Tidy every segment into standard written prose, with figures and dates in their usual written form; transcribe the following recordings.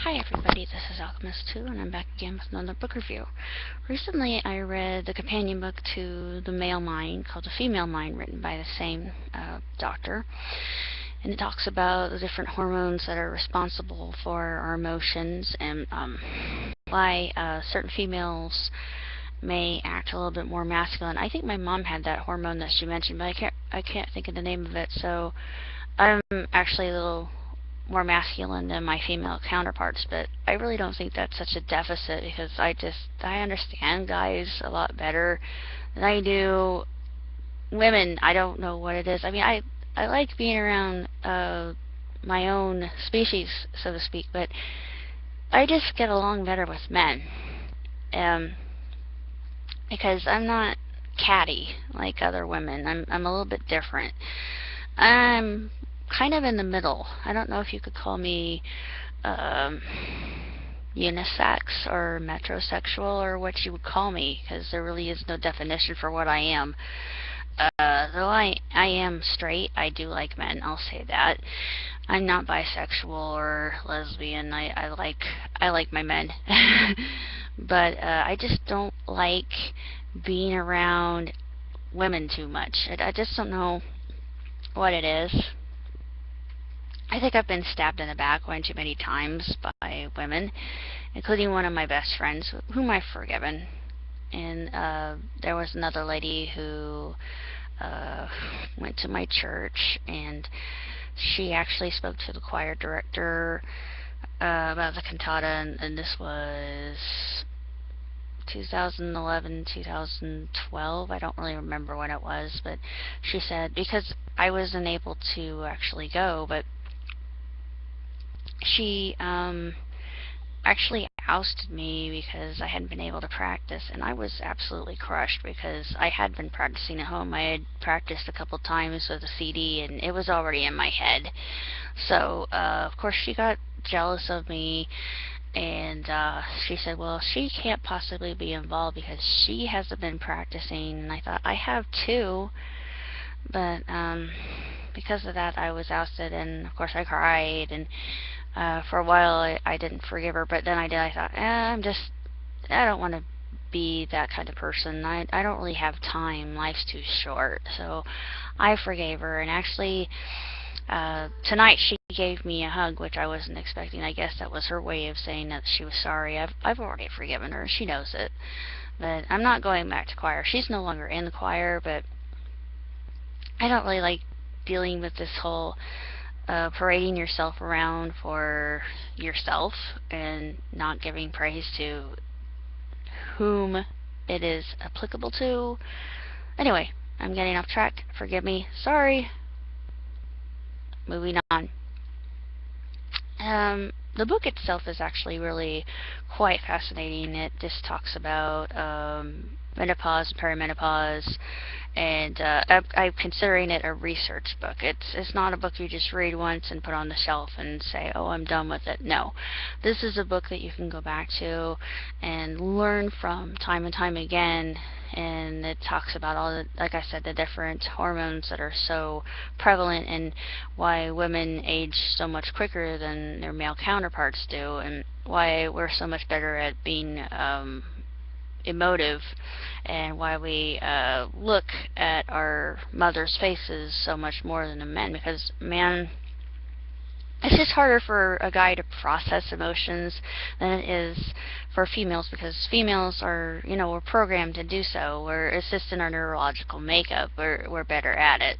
Hi everybody, this is Alchemist2 and I'm back again with another book review. Recently I read the companion book to The Male Mind called The Female Mind, written by the same doctor. And it talks about the different hormones that are responsible for our emotions and why certain females may act a little bit more masculine. I think my mom had that hormone that she mentioned, but I can't think of the name of it, so I'm actually a little more masculine than my female counterparts, but I really don't think that's such a deficit because I understand guys a lot better than I do women. I don't know what it is. I mean, I like being around my own species, so to speak, but I just get along better with men. Because I'm not catty like other women. I'm a little bit different. I'm kind of in the middle. I don't know if you could call me unisex or metrosexual or what you would call me, because there really is no definition for what I am. Though I am straight, I do like men, I'll say that. I'm not bisexual or lesbian. I like my men. But I just don't like being around women too much. I just don't know what it is. I think I've been stabbed in the back one too many times by women, including one of my best friends, whom I've forgiven. And there was another lady who went to my church, and she actually spoke to the choir director about the cantata, and this was 2011, 2012. I don't really remember when it was, but she said, because I wasn't able to actually go, but she actually ousted me because I hadn't been able to practice, and I was absolutely crushed because I had been practicing at home. I had practiced a couple times with a CD, and it was already in my head. So, of course, she got jealous of me, and she said, well, she can't possibly be involved because she hasn't been practicing. And I thought, I have too, but because of that, I was ousted, and of course I cried, and for a while I didn't forgive her, but then I did. I thought, I don't want to be that kind of person. I don't really have time. Life's too short. So I forgave her, and actually tonight she gave me a hug, which I wasn't expecting. I guess that was her way of saying that she was sorry. I've already forgiven her. She knows it. But I'm not going back to choir. She's no longer in the choir, but I don't really like dealing with this whole parading yourself around for yourself and not giving praise to whom it is applicable to. Anyway, I'm getting off track. Forgive me. Sorry. Moving on. The book itself is actually really quite fascinating. It just talks about menopause and perimenopause, and I'm considering it a research book. It's not a book you just read once and put on the shelf and say, oh, I'm done with it. No. This is a book that you can go back to and learn from time and time again, and it talks about all the, like I said, the different hormones that are so prevalent and why women age so much quicker than their male counterparts do, and why we're so much better at being emotive, and why we look at our mothers' faces so much more than the men, because it's just harder for a guy to process emotions than it is for females, because females are, we're programmed to do so. It's just in our neurological makeup. We're better at it.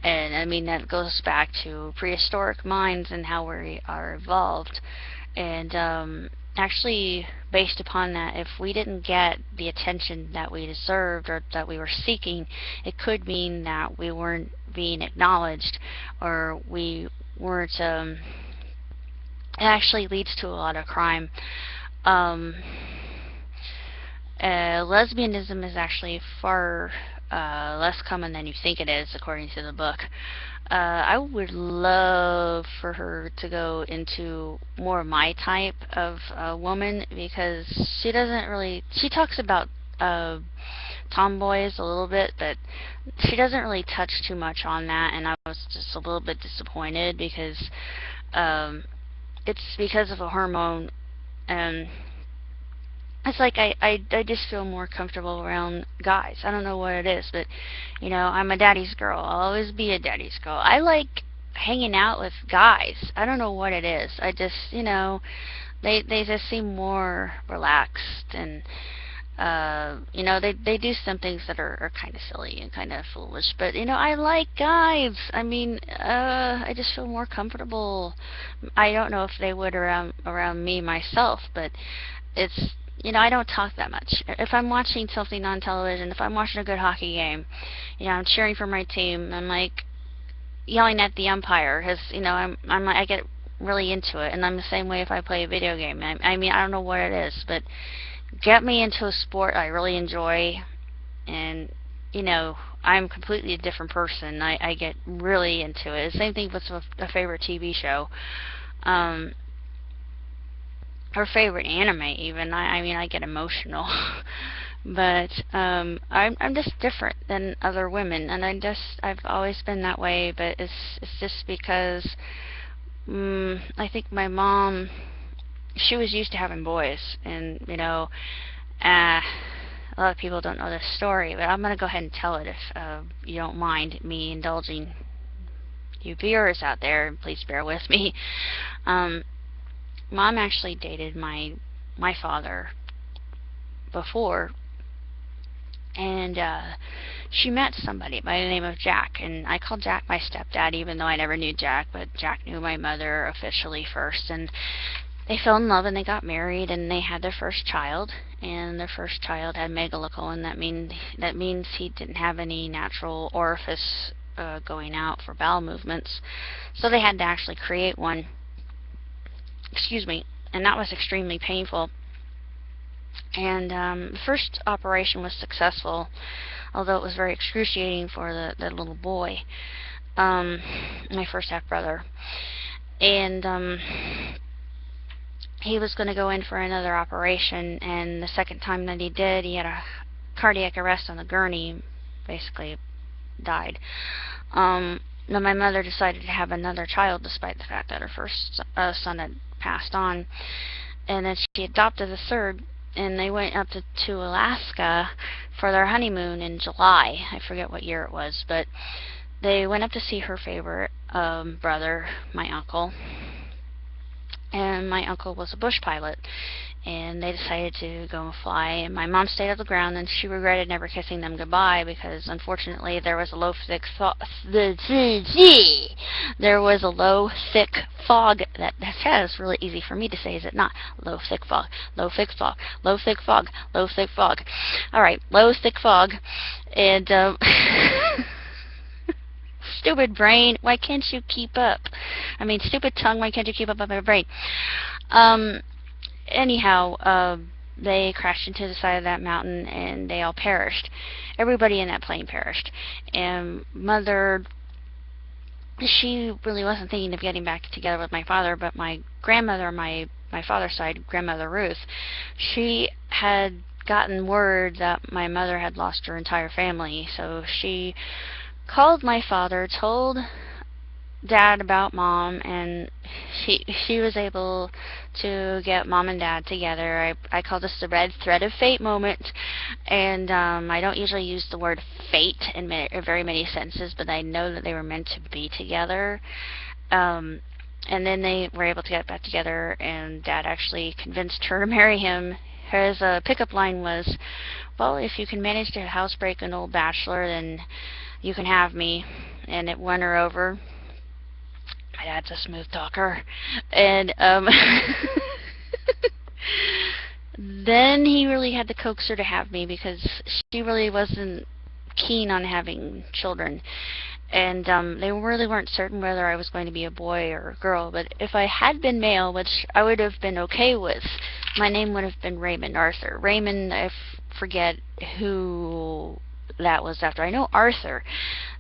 And I mean, that goes back to prehistoric minds and how we are evolved. And actually, based upon that, if we didn't get the attention that we deserved or that we were seeking, it could mean that we weren't being acknowledged, or we weren't. It actually leads to a lot of crime. Lesbianism is actually far less common than you think it is, according to the book. I would love for her to go into more my type of woman, because she talks about tomboys a little bit, but she doesn't really touch too much on that, and I was just a little bit disappointed because it's because of a hormone, and it's like I just feel more comfortable around guys. I don't know what it is, but I'm a daddy's girl. I'll always be a daddy's girl. I like hanging out with guys. I don't know what it is. I just they just seem more relaxed, and they do some things that are kind of silly and kind of foolish, but I like guys. I mean, I just feel more comfortable. I don't know if they would around me myself, but it's I don't talk that much. If I'm watching something on television, if I'm watching a good hockey game, I'm cheering for my team. I'm like yelling at the umpire because I get really into it, and I'm the same way if I play a video game. I mean, I don't know what it is, but get me into a sport I really enjoy, and I'm completely a different person. I get really into it. Same thing with a favorite TV show. Or favorite anime even. I mean, I get emotional. But I'm just different than other women, and I've always been that way, but it's just because I think my mom, she was used to having boys, and a lot of people don't know this story, but I'm going to go ahead and tell it if you don't mind me indulging you viewers out there, and please bear with me. Mom actually dated my father before, and she met somebody by the name of Jack, and I call Jack my stepdad, even though I never knew Jack, but Jack knew my mother officially first, and they fell in love, and they got married, and they had their first child, and their first child had megalocolon. That means he didn't have any natural orifice going out for bowel movements, so they had to actually create one. Excuse me, and that was extremely painful. And the first operation was successful, although it was very excruciating for the little boy, my first half brother. And he was going to go in for another operation, and the second time that he did, he had a cardiac arrest on the gurney, basically died. Now my mother decided to have another child despite the fact that her first son had passed on, and then she adopted a third, and they went up to Alaska for their honeymoon in July. I forget what year it was, but they went up to see her favorite brother, my uncle, and my uncle was a bush pilot, and they decided to go and fly, and my mom stayed on the ground, and she regretted never kissing them goodbye because unfortunately there was a low thick fog that is really easy for me to say, is it not? Low thick fog, low thick fog, low thick fog, low thick fog. Alright, low thick fog, and stupid brain, why can't you keep up? I mean, stupid tongue, why can't you keep up with my brain? Anyhow, they crashed into the side of that mountain, and they all perished. Everybody in that plane perished. And Mother, she really wasn't thinking of getting back together with my father, but my grandmother, my father's side, Grandmother Ruth, she had gotten word that my mother had lost her entire family, so she called my father, told Dad about Mom, and she was able to get Mom and Dad together. I call this the red thread of fate moment, and I don't usually use the word fate in very many sentences, but I know that they were meant to be together. And then they were able to get back together, and Dad actually convinced her to marry him. His pickup line was, well, if you can manage to housebreak an old bachelor, then you can have me. And it won her over. My dad's a smooth talker. And then he really had to coax her to have me because she really wasn't keen on having children. And they really weren't certain whether I was going to be a boy or a girl. But if I had been male, which I would have been okay with, my name would have been Raymond Arthur. Raymond, I forget who that was after. I know Arthur.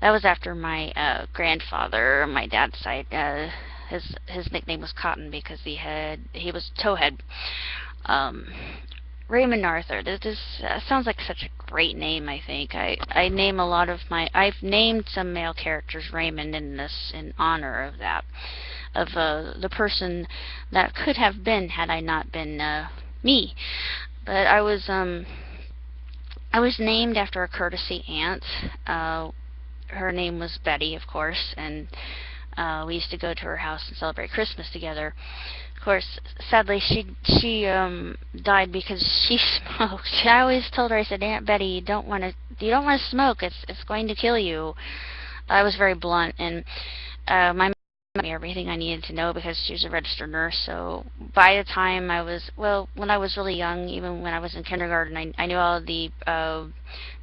That was after my grandfather, my dad's side. His nickname was Cotton because he was towhead. Raymond Arthur. This sounds like such a great name. I think I name a lot of my. I've named some male characters Raymond in honor of that, of the person that could have been had I not been me. But I was named after a courtesy aunt. Her name was Betty, of course, and we used to go to her house and celebrate Christmas together. Of course, sadly, she died because she smoked. I always told her, I said, Aunt Betty, you don't want to smoke. It's going to kill you. I was very blunt, and my mom told me everything I needed to know because she was a registered nurse. So by the time when I was really young, even when I was in kindergarten, I knew all the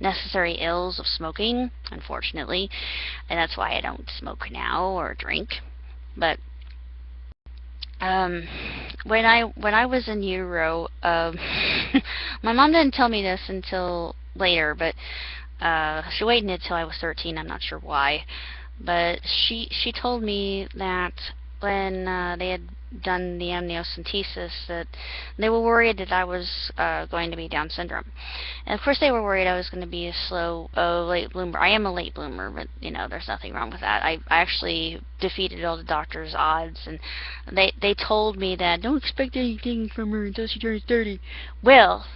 necessary ills of smoking, unfortunately, and that's why I don't smoke now or drink. But when I was in utero, my mom didn't tell me this until later, but she waited until I was 13. I'm not sure why, but she told me that when they had done the amniocentesis, that they were worried that I was going to be Down syndrome, and of course they were worried I was going to be a slow, late bloomer. I am a late bloomer, but there's nothing wrong with that. I actually defeated all the doctor's odds, and they told me that don't expect anything from her until she turns 30. Well,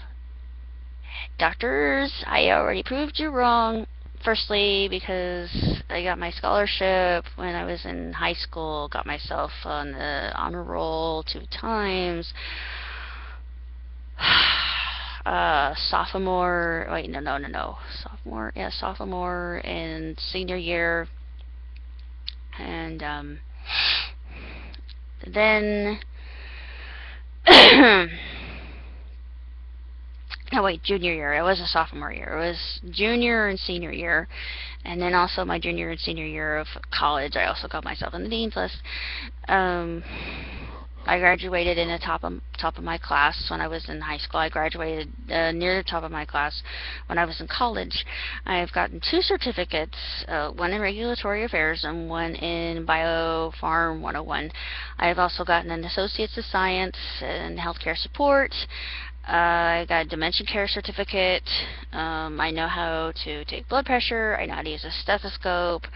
doctors, I already proved you wrong. Firstly, because I got my scholarship when I was in high school, got myself on the honor roll 2 times. Sophomore, wait, no. Sophomore and senior year. And then oh wait, junior year. It was a sophomore year. It was junior and senior year, and then also my junior and senior year of college, I also got myself on the dean's list. I graduated in the top of my class when I was in high school. I graduated near the top of my class when I was in college. I've gotten 2 certificates, one in regulatory affairs and one in biopharm 101. I've also gotten an associate's of science in healthcare support. I got a dementia care certificate. I know how to take blood pressure. I know how to use a stethoscope.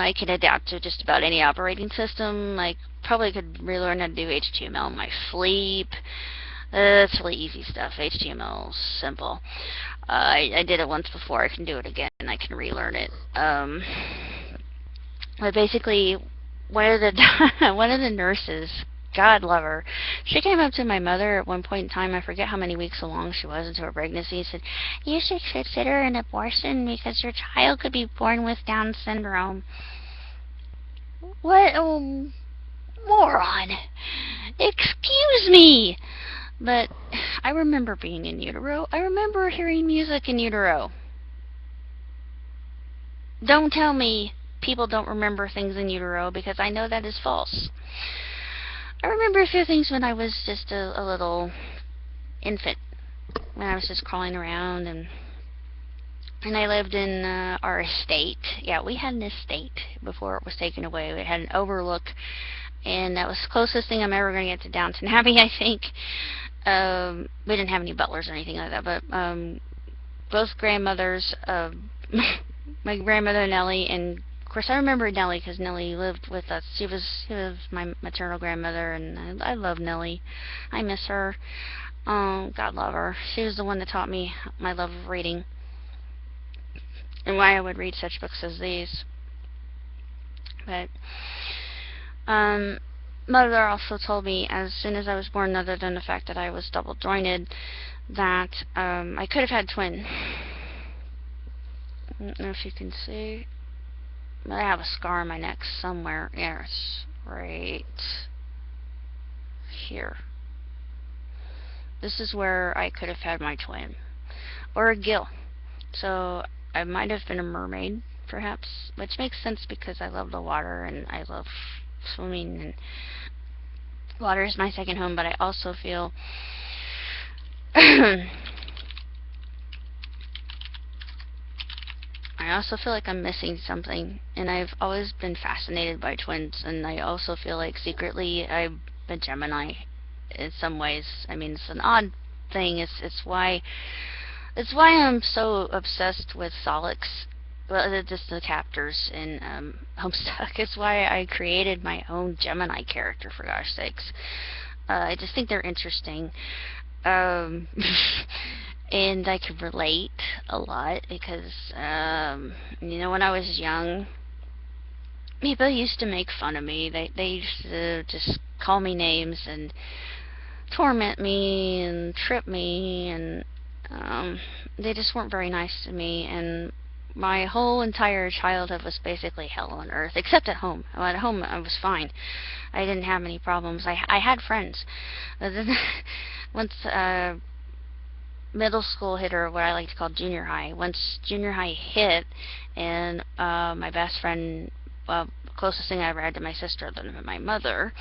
I can adapt to just about any operating system. I probably could relearn how to do HTML in my sleep. It's really easy stuff. HTML is simple. I did it once before. I can do it again. I can relearn it. But basically, one of the nurses, God love her, she came up to my mother at one point in time, I forget how many weeks along she was into her pregnancy, and said, you should consider an abortion because your child could be born with Down syndrome. What a moron! Excuse me! But I remember being in utero. I remember hearing music in utero. Don't tell me people don't remember things in utero, because I know that is false. I remember a few things when I was just a little infant, when I was just crawling around, and I lived in our estate. Yeah, we had an estate before it was taken away. We had an overlook, and that was the closest thing I'm ever going to get to Downton Abbey, I think. We didn't have any butlers or anything like that, but both grandmothers, my grandmother Nellie, and of course I remember Nellie because Nellie lived with us. She was my maternal grandmother, and I love Nellie. I miss her. God love her. She was the one that taught me my love of reading and why I would read such books as these. But mother also told me as soon as I was born, other than the fact that I was double jointed, that I could have had twins. I don't know if you can see. I have a scar on my neck somewhere. Yes, right here. This is where I could have had my twin. Or a gill. So I might have been a mermaid, perhaps, which makes sense because I love the water and I love swimming, and water is my second home, but I also feel like I'm missing something, and I've always been fascinated by twins, and I also feel like secretly I a Gemini in some ways. I mean, it's an odd thing. It's why I'm so obsessed with Solix. Well, just the captors in Homestuck. It's why I created my own Gemini character, for gosh sakes. I just think they're interesting. Um, and I can relate a lot because, when I was young, people used to make fun of me. They used to just call me names and torment me and trip me, and they just weren't very nice to me. And my whole entire childhood was basically hell on earth, except at home. Well, at home I was fine. I didn't have any problems. I had friends. But then once middle school hit, or what I like to call junior high, once junior high hit, and my best friend, well, closest thing I ever had to my sister other than my mother,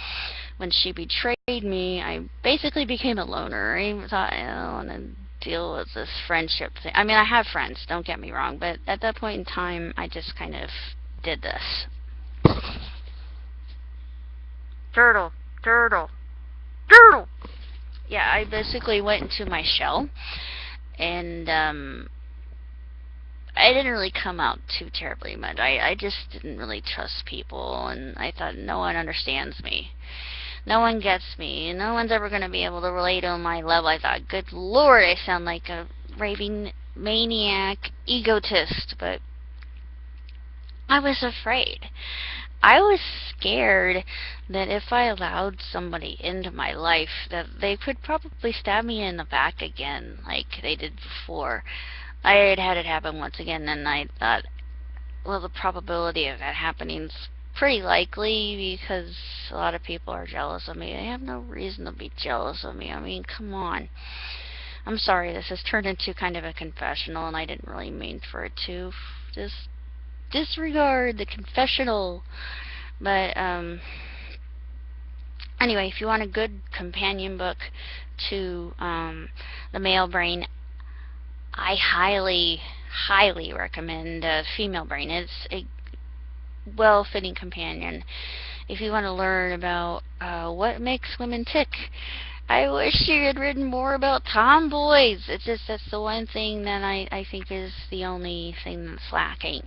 when she betrayed me, I basically became a loner. I thought, I don't want to deal with this friendship thing. I mean, I have friends, don't get me wrong, but at that point in time, I just kind of did this. Turtle, turtle, turtle! Yeah, I basically went into my shell, and I didn't really come out too terribly much. I just didn't really trust people, and I thought no one understands me. No one gets me. No one's ever going to be able to relate on my level. I thought, good Lord, I sound like a raving maniac egotist, but I was afraid. I was scared that if I allowed somebody into my life, that they could probably stab me in the back again, like they did before. I had had it happen once again, and I thought, well, the probability of that happening's pretty likely because a lot of people are jealous of me. They have no reason to be jealous of me. I mean, come on. I'm sorry, this has turned into kind of a confessional, and I didn't really mean for it to. Just disregard the confessional. But anyway, if you want a good companion book to the male brain, I highly, highly recommend Female Brain. It's a well-fitting companion if you want to learn about what makes women tick. I wish she had written more about tomboys. It's just that's the one thing that I think is the only thing that's lacking.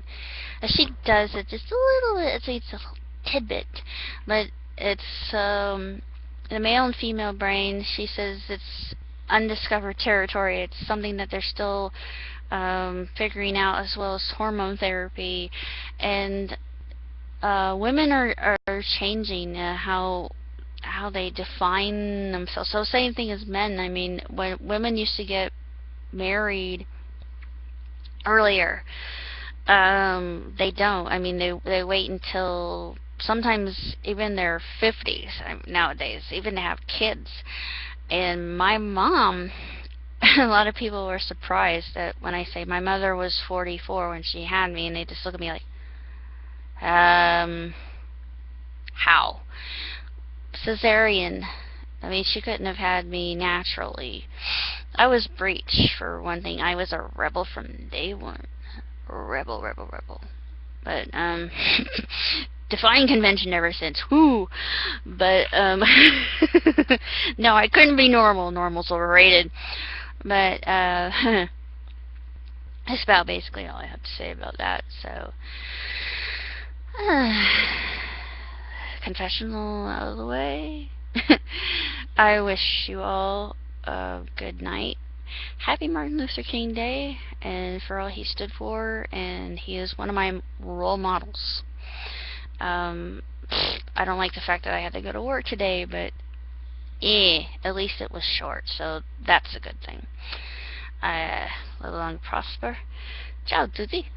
She does it just a little bit. It's a little tidbit, but it's the male and female brain. She says it's undiscovered territory. It's something that they're still figuring out, as well as hormone therapy, and women are changing how they define themselves. So same thing as men. I mean, when women used to get married earlier, they don't. I mean, they wait until sometimes even their 50s nowadays, even to have kids. And my mom, a lot of people were surprised that when I say my mother was 44 when she had me, and they just look at me like, how? Cesarean. I mean, she couldn't have had me naturally. I was breech, for one thing. I was a rebel from day one. Rebel, rebel, rebel. But, defying convention ever since. Whoo! But, no, I couldn't be normal. Normal's overrated. But, that's about basically all I have to say about that. So, confessional out of the way. I wish you all a good night. Happy Martin Luther King Day, and for all he stood for, and he is one of my role models. I don't like the fact that I had to go to work today, but at least it was short, so that's a good thing. Live long and prosper. Ciao, tutti.